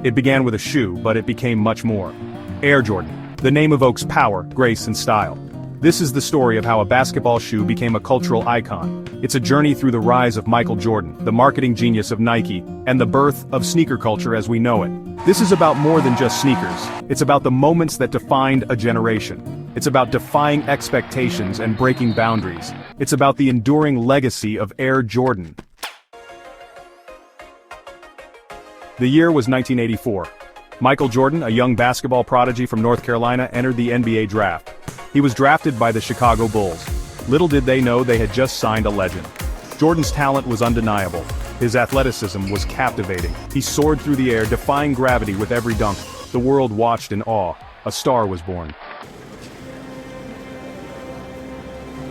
It began with a shoe, but it became much more. Air Jordan. The name evokes power, grace, and style. This is the story of how a basketball shoe became a cultural icon. It's a journey through the rise of Michael Jordan, the marketing genius of Nike, and the birth of sneaker culture as we know it. This is about more than just sneakers. It's about the moments that defined a generation. It's about defying expectations and breaking boundaries. It's about the enduring legacy of Air Jordan. The year was 1984. Michael Jordan, a young basketball prodigy from North Carolina, entered the NBA draft. He was drafted by the Chicago Bulls. Little did they know they had just signed a legend. Jordan's talent was undeniable. His athleticism was captivating. He soared through the air, defying gravity with every dunk. The world watched in awe. A star was born.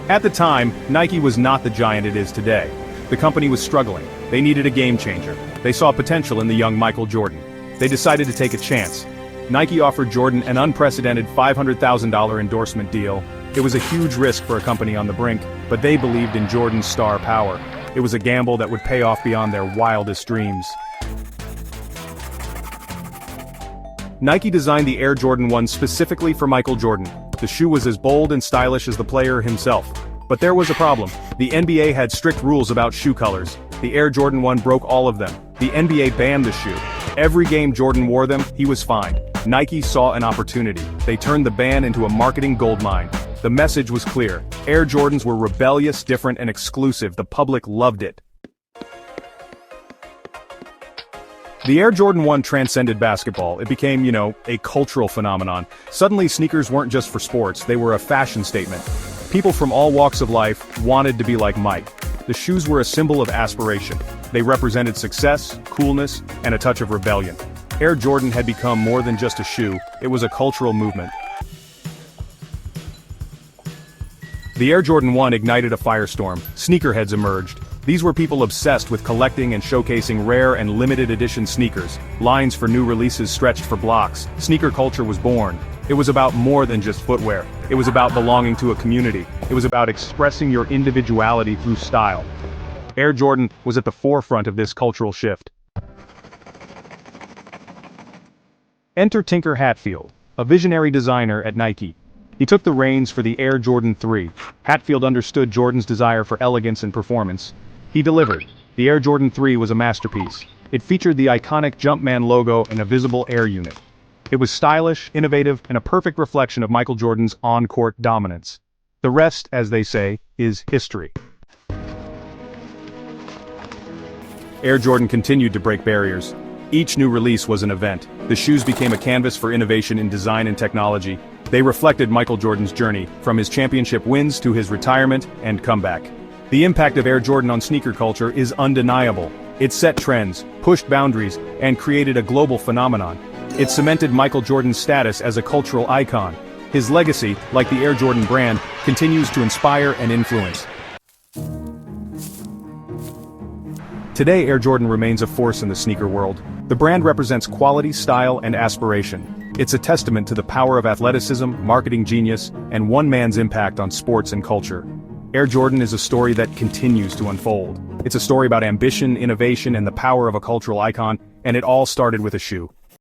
At the time, Nike was not the giant it is today. The company was struggling. They needed a game changer. They saw potential in the young Michael Jordan. They decided to take a chance. Nike offered Jordan an unprecedented $500,000 endorsement deal. It was a huge risk for a company on the brink, but they believed in Jordan's star power. It was a gamble that would pay off beyond their wildest dreams. Nike designed the Air Jordan 1 specifically for Michael Jordan. The shoe was as bold and stylish as the player himself. But there was a problem. The NBA had strict rules about shoe colors. The Air Jordan 1 broke all of them. The NBA banned the shoe. Every game Jordan wore them, he was fined. Nike saw an opportunity. They turned the ban into a marketing goldmine. The message was clear. Air Jordans were rebellious, different, and exclusive. The public loved it. The Air Jordan 1 transcended basketball. It became, a cultural phenomenon. Suddenly sneakers weren't just for sports, they were a fashion statement. People from all walks of life wanted to be like Mike. The shoes were a symbol of aspiration. They represented success, coolness, and a touch of rebellion. Air Jordan had become more than just a shoe, it was a cultural movement. The Air Jordan 1 ignited a firestorm. Sneakerheads emerged. These were people obsessed with collecting and showcasing rare and limited edition sneakers. Lines for new releases stretched for blocks. Sneaker culture was born. It was about more than just footwear. It was about belonging to a community. It was about expressing your individuality through style. Air Jordan was at the forefront of this cultural shift. Enter Tinker Hatfield, a visionary designer at Nike. He took the reins for the Air Jordan 3. Hatfield understood Jordan's desire for elegance and performance. He delivered. The Air Jordan 3 was a masterpiece. It featured the iconic Jumpman logo and a visible air unit. It was stylish, innovative, and a perfect reflection of Michael Jordan's on-court dominance. The rest, as they say, is history. Air Jordan continued to break barriers. Each new release was an event. The shoes became a canvas for innovation in design and technology. They reflected Michael Jordan's journey, from his championship wins to his retirement and comeback. The impact of Air Jordan on sneaker culture is undeniable. It set trends, pushed boundaries, and created a global phenomenon. It cemented Michael Jordan's status as a cultural icon. His legacy, like the Air Jordan brand, continues to inspire and influence. Today, Air Jordan remains a force in the sneaker world. The brand represents quality, style, and aspiration. It's a testament to the power of athleticism, marketing genius, and one man's impact on sports and culture. Air Jordan is a story that continues to unfold. It's a story about ambition, innovation, and the power of a cultural icon, and it all started with a shoe.